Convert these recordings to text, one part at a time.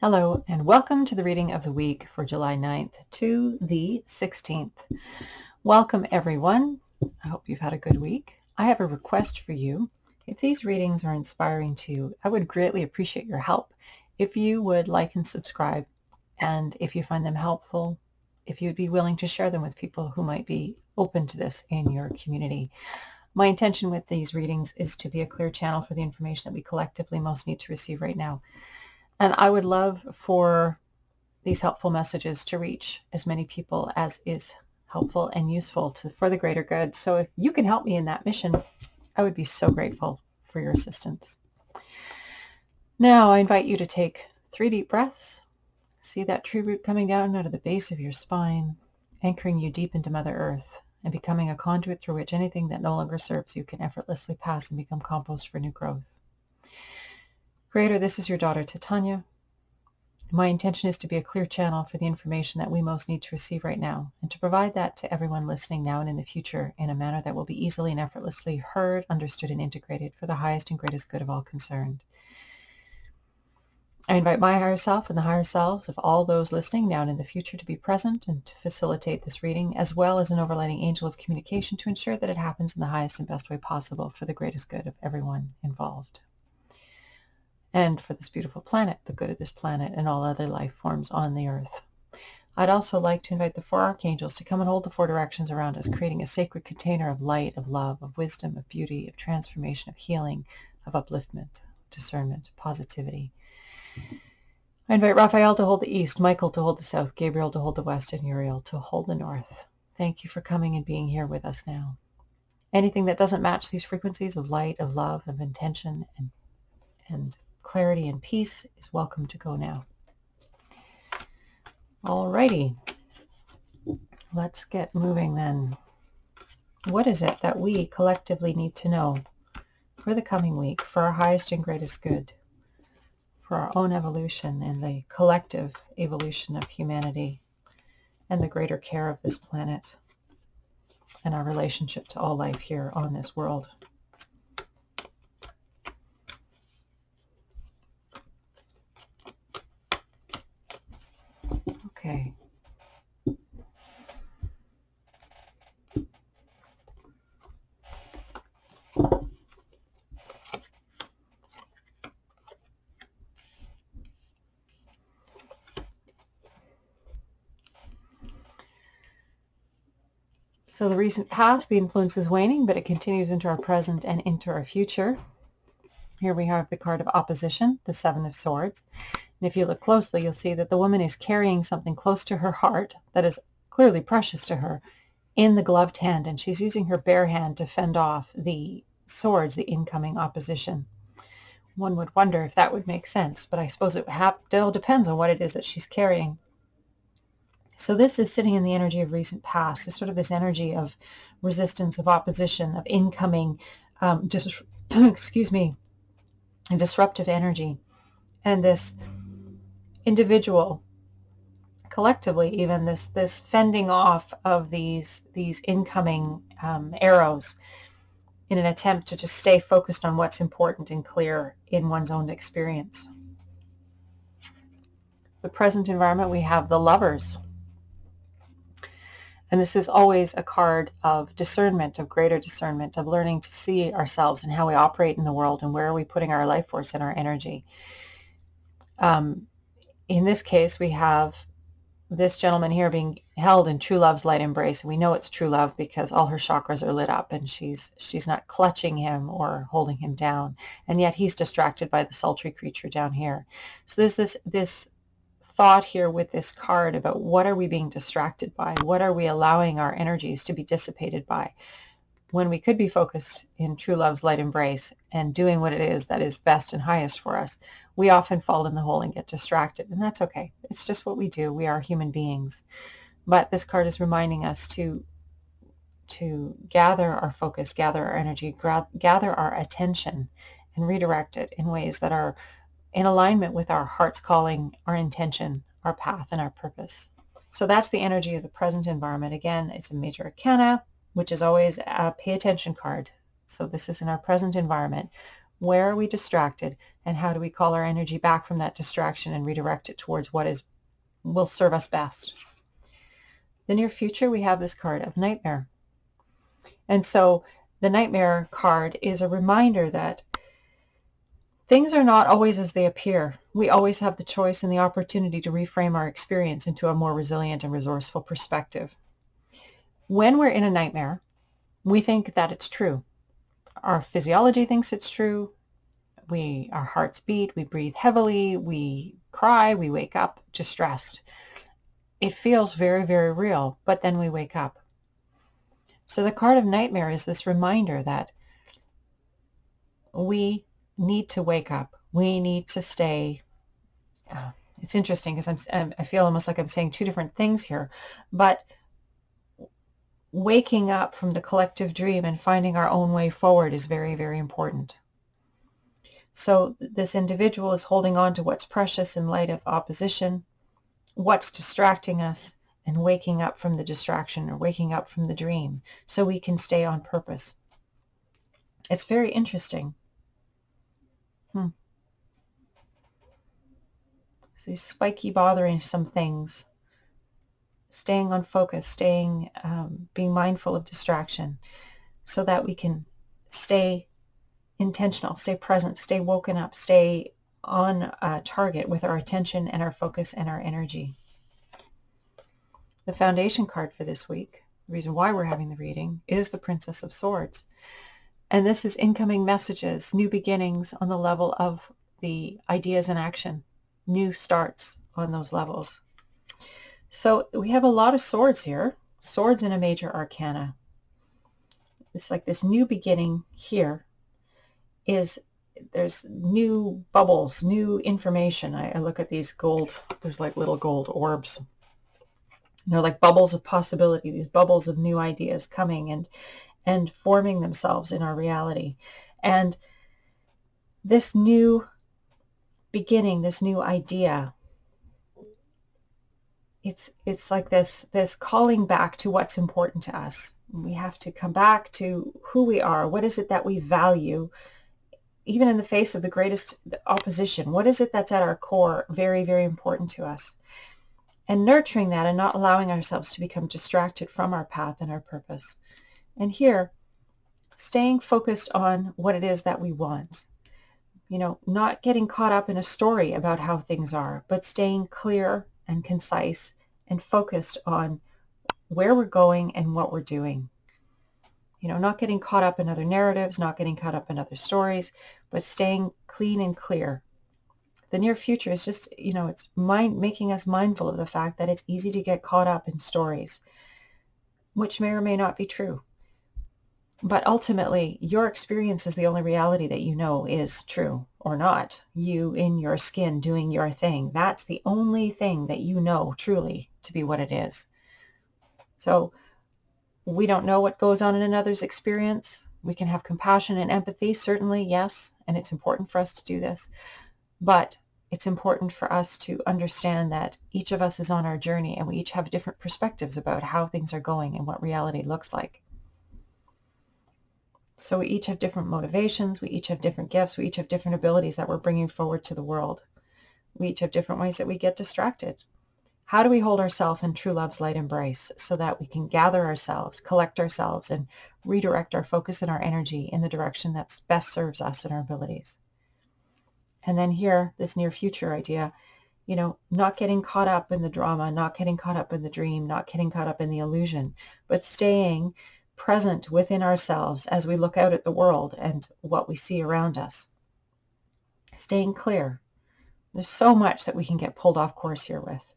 Hello, and welcome to the reading of the week for July 9th to the 16th. Welcome, everyone. I hope you've had a good week. I have a request for you. If these readings are inspiring to you, I would greatly appreciate your help. If you would like and subscribe, and if you find them helpful, if you'd be willing to share them with people who might be open to this in your community. My intention with these readings is to be a clear channel for the information that we collectively most need to receive right now. And I would love for these helpful messages to reach as many people as is helpful and useful for the greater good. So if you can help me in that mission, I would be so grateful for your assistance. Now I invite you to take 3 deep breaths. See that tree root coming down out of the base of your spine, anchoring you deep into Mother Earth and becoming a conduit through which anything that no longer serves you can effortlessly pass and become compost for new growth. Creator, this is your daughter, Titania. My intention is to be a clear channel for the information that we most need to receive right now, and to provide that to everyone listening now and in the future in a manner that will be easily and effortlessly heard, understood, and integrated for the highest and greatest good of all concerned. I invite my higher self and the higher selves of all those listening now and in the future to be present and to facilitate this reading, as well as an overlighting angel of communication to ensure that it happens in the highest and best way possible for the greatest good of everyone involved. And for this beautiful planet, the good of this planet and all other life forms on the earth. I'd also like to invite the 4 archangels to come and hold the 4 directions around us, creating a sacred container of light, of love, of wisdom, of beauty, of transformation, of healing, of upliftment, discernment, positivity. I invite Raphael to hold the east, Michael to hold the south, Gabriel to hold the west, and Uriel to hold the north. Thank you for coming and being here with us now. Anything that doesn't match these frequencies of light, of love, of intention, and clarity and peace is welcome to go now. Alrighty, let's get moving then. What is it that we collectively need to know for the coming week, for our highest and greatest good, for our own evolution and the collective evolution of humanity and the greater care of this planet and our relationship to all life here on this world? Okay. So the recent past, the influence is waning, but it continues into our present and into our future. Here we have the card of opposition, the 7 of Swords. And if you look closely, you'll see that the woman is carrying something close to her heart that is clearly precious to her in the gloved hand, and she's using her bare hand to fend off the swords, the incoming opposition. One would wonder if that would make sense, but I suppose it all depends on what it is that she's carrying. So this is sitting in the energy of recent past, this sort of this energy of resistance, of opposition, of incoming, disruptive energy. And this individual, collectively even, this fending off of these incoming arrows in an attempt to just stay focused on what's important and clear in one's own experience. The present environment, we have the Lovers. And this is always a card of discernment, of greater discernment, of learning to see ourselves and how we operate in the world and where are we putting our life force and our energy. In this case, we have this gentleman here being held in true love's light embrace. And we know it's true love because all her chakras are lit up and she's not clutching him or holding him down. And yet he's distracted by the sultry creature down here. So there's this thought here with this card about what are we being distracted by? What are we allowing our energies to be dissipated by? When we could be focused in true love's light embrace and doing what it is that is best and highest for us, we often fall in the hole and get distracted. And that's okay. It's just what we do. We are human beings. But this card is reminding us to gather our focus, gather our energy, gather our attention, and redirect it in ways that are in alignment with our heart's calling, our intention, our path, and our purpose. So that's the energy of the present environment. Again, it's a major arcana, which is always a pay attention card. So this is in our present environment. Where are we distracted, and how do we call our energy back from that distraction and redirect it towards what will serve us best? The near future, we have this card of nightmare. And so the nightmare card is a reminder that things are not always as they appear. We always have the choice and the opportunity to reframe our experience into a more resilient and resourceful perspective. When we're in a nightmare, we think that it's true. Our physiology thinks it's true. Our hearts beat, we breathe heavily, we cry, we wake up distressed. It feels very, very real, but then we wake up. So the card of nightmare is this reminder that we need to wake up. We need to stay. It's interesting because I feel almost like I'm saying two different things here, but waking up from the collective dream and finding our own way forward is very, very important. So this individual is holding on to what's precious in light of opposition, what's distracting us, and waking up from the distraction or waking up from the dream so we can stay on purpose. It's very interesting. So spiky bothering some things, staying on focus, being mindful of distraction so that we can stay intentional, stay present, stay woken up, stay on target with our attention and our focus and our energy. The foundation card for this week, the reason why we're having the reading, is the Princess of Swords. And this is incoming messages, new beginnings on the level of the ideas in action, new starts on those levels. So we have a lot of swords here, swords in a major arcana. It's like this new beginning here there's new bubbles, new information. I look at these there's like little gold orbs. They're like bubbles of possibility, these bubbles of new ideas coming and forming themselves in our reality. And this new beginning, this new idea, it's like this calling back to what's important to us. We have to come back to who we are. What is it that we value, even in the face of the greatest opposition? What is it that's at our core, very, very important to us? And nurturing that and not allowing ourselves to become distracted from our path and our purpose. And here, staying focused on what it is that we want. Not getting caught up in a story about how things are, but staying clear and concise and focused on where we're going and what we're doing. Not getting caught up in other narratives, not getting caught up in other stories, but staying clean and clear. The near future is just, it's making us mindful of the fact that it's easy to get caught up in stories, which may or may not be true. But ultimately, your experience is the only reality that you know is true or not. You in your skin doing your thing. That's the only thing that you know truly to be what it is. So we don't know what goes on in another's experience. We can have compassion and empathy, certainly, yes, and it's important for us to do this. But it's important for us to understand that each of us is on our journey and we each have different perspectives about how things are going and what reality looks like. So we each have different motivations, we each have different gifts, we each have different abilities that we're bringing forward to the world. We each have different ways that we get distracted. How do we hold ourselves in true love's light embrace so that we can gather ourselves, collect ourselves, and redirect our focus and our energy in the direction that best serves us and our abilities? And then here, this near future idea, not getting caught up in the drama, not getting caught up in the dream, not getting caught up in the illusion, but staying present within ourselves as we look out at the world and what we see around us. Staying clear. There's so much that we can get pulled off course here with.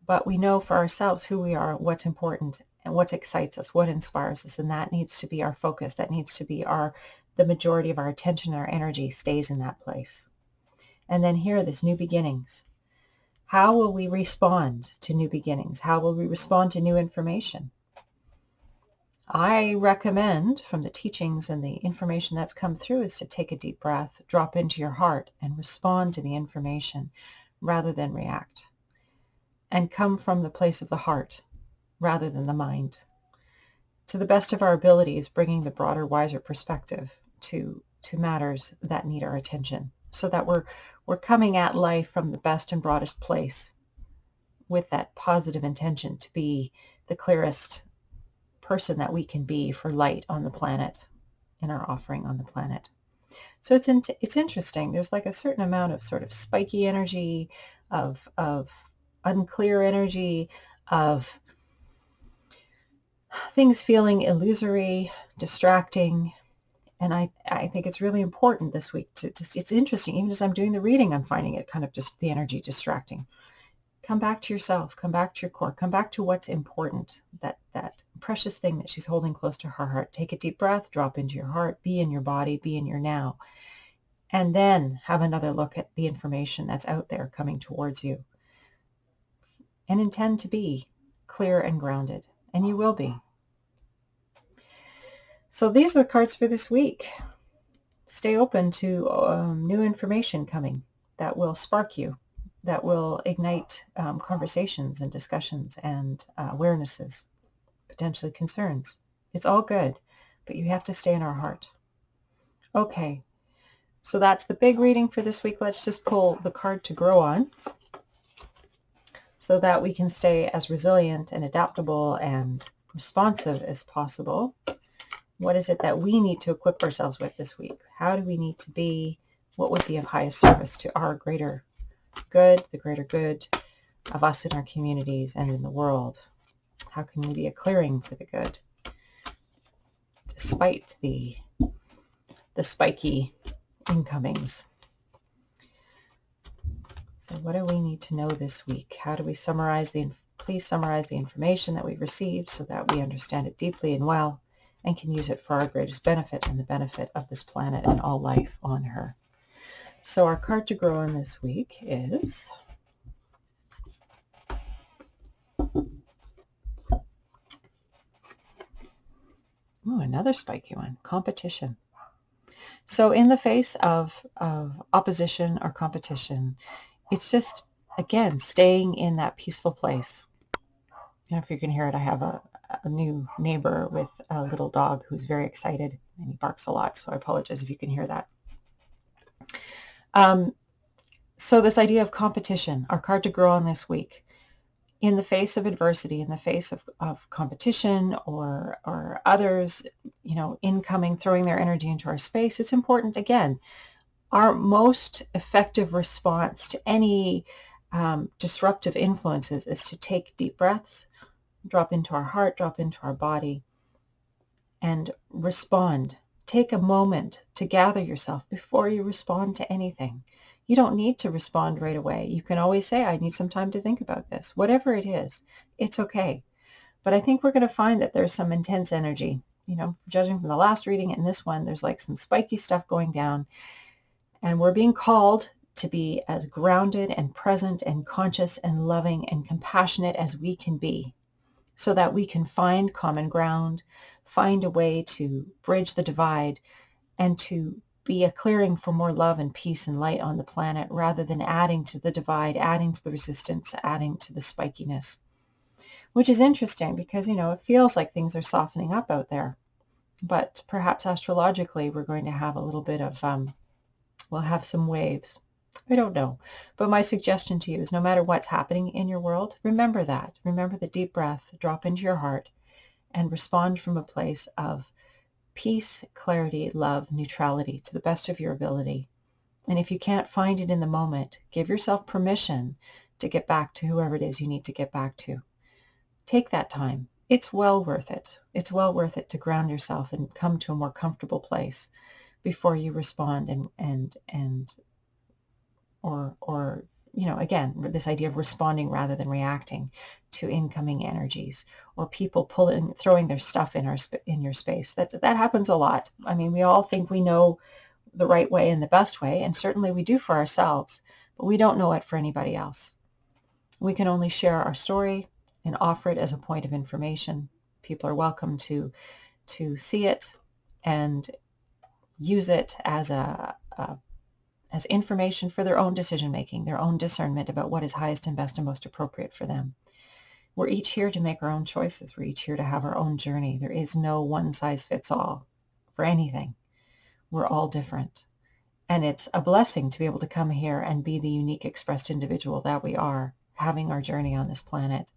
But we know for ourselves who we are, what's important, and what excites us, what inspires us, and that needs to be our focus. That needs to be the majority of our attention, our energy stays in that place. And then here, this new beginnings. How will we respond to new beginnings? How will we respond to new information? I recommend, from the teachings and the information that's come through, is to take a deep breath, drop into your heart, and respond to the information rather than react. And come from the place of the heart rather than the mind. To the best of our abilities, bringing the broader, wiser perspective to to matters that need our attention, so that we're coming at life from the best and broadest place with that positive intention to be the clearest person that we can be for light on the planet, in our offering on the planet. So it's interesting. There's like a certain amount of sort of spiky energy, of unclear energy, of things feeling illusory, distracting. And I think it's really important this week to just, it's interesting, even as I'm doing the reading, I'm finding it kind of just the energy distracting. Come back to yourself, come back to your core, come back to what's important, that precious thing that she's holding close to her heart. Take a deep breath, drop into your heart, be in your body, be in your now. And then have another look at the information that's out there coming towards you. And intend to be clear and grounded. And you will be. So these are the cards for this week. Stay open to new information coming that will spark you, that will ignite conversations and discussions and awarenesses, potentially concerns. It's all good, but you have to stay in our heart. Okay, so that's the big reading for this week. Let's just pull the card to grow on so that we can stay as resilient and adaptable and responsive as possible. What is it that we need to equip ourselves with this week? How do we need to be? What would be of highest service to our greater good, the greater good of us in our communities and in the world? How can we be a clearing for the good, despite the spiky incomings? So what do we need to know this week? How do we please summarize the information that we've received so that we understand it deeply and well, and can use it for our greatest benefit and the benefit of this planet and all life on her. So our card to grow on this week is another spiky one, competition. So in the face of opposition or competition, it's just, again, staying in that peaceful place. If you can hear it, I have a new neighbor with a little dog who's very excited, and he barks a lot, so I apologize if you can hear that. So this idea of competition, our card to grow on this week, in the face of adversity, in the face of competition or others, incoming, throwing their energy into our space, it's important, again, our most effective response to any disruptive influences is to take deep breaths, drop into our heart, drop into our body, and respond. Take a moment to gather yourself before you respond to anything. You don't need to respond right away. You can always say, I need some time to think about this. Whatever it is, it's okay. But I think we're going to find that there's some intense energy. Judging from the last reading and this one, there's like some spiky stuff going down. And we're being called to be as grounded and present and conscious and loving and compassionate as we can be, so that we can find common ground, find a way to bridge the divide, and to be a clearing for more love and peace and light on the planet, rather than adding to the divide, adding to the resistance, adding to the spikiness. Which is interesting because, it feels like things are softening up out there. But perhaps astrologically, we're going to have a little bit of, we'll have some waves. I don't know. But my suggestion to you is, no matter what's happening in your world, remember that. Remember the deep breath, drop into your heart, and respond from a place of peace, clarity, love, neutrality to the best of your ability. And if you can't find it in the moment, give yourself permission to get back to whoever it is you need to get back to. Take that time. It's well worth it. It's well worth it to ground yourself and come to a more comfortable place before you respond or again, this idea of responding rather than reacting to incoming energies, or people throwing their stuff in your space. That happens a lot. I mean, we all think we know the right way and the best way, and certainly we do for ourselves, but we don't know it for anybody else. We can only share our story and offer it as a point of information. People are welcome to see it and use it as as information for their own decision-making, their own discernment about what is highest and best and most appropriate for them. We're each here to make our own choices. We're each here to have our own journey. There is no one-size-fits-all for anything. We're all different. And it's a blessing to be able to come here and be the unique expressed individual that we are, having our journey on this planet.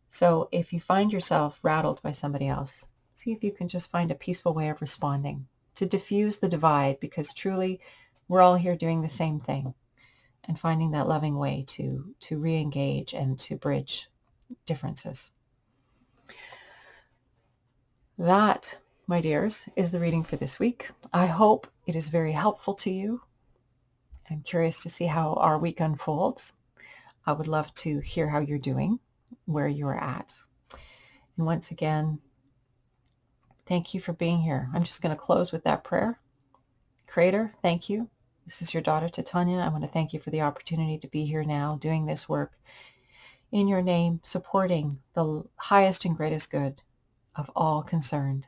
So if you find yourself rattled by somebody else, see if you can just find a peaceful way of responding to diffuse the divide, because truly we're all here doing the same thing, and finding that loving way to re-engage and to bridge differences. That, my dears, is the reading for this week. I hope it is very helpful to you. I'm curious to see how our week unfolds. I would love to hear how you're doing, where you're at. And once again, thank you for being here. I'm just going to close with that prayer. Creator, thank you. This is your daughter, Titania. I want to thank you for the opportunity to be here now, doing this work in your name, supporting the highest and greatest good of all concerned.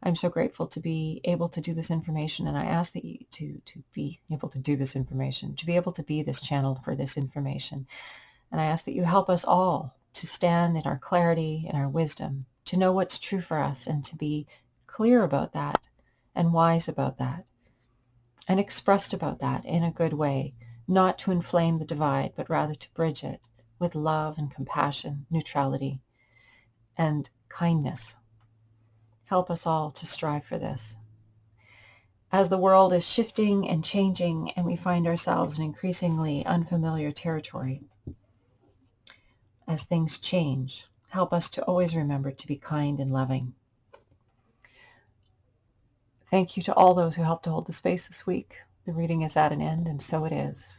I'm so grateful to be able to do this information, and I ask that you to be able to do this information, to be able to be this channel for this information. And I ask that you help us all to stand in our clarity and our wisdom, to know what's true for us and to be clear about that and wise about that and expressed about that in a good way, not to inflame the divide, but rather to bridge it with love and compassion, neutrality, and kindness. Help us all to strive for this. As the world is shifting and changing and we find ourselves in increasingly unfamiliar territory, as things change, help us to always remember to be kind and loving. Thank you to all those who helped to hold the space this week. The reading is at an end, and so it is.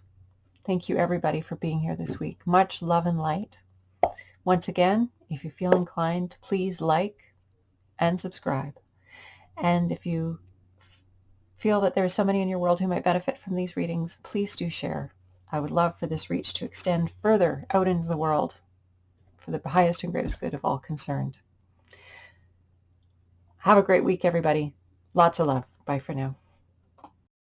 Thank you, everybody, for being here this week. Much love and light. Once again, if you feel inclined, please like and subscribe. And if you feel that there is somebody in your world who might benefit from these readings, please do share. I would love for this reach to extend further out into the world for the highest and greatest good of all concerned. Have a great week, everybody. Lots of love. Bye for now.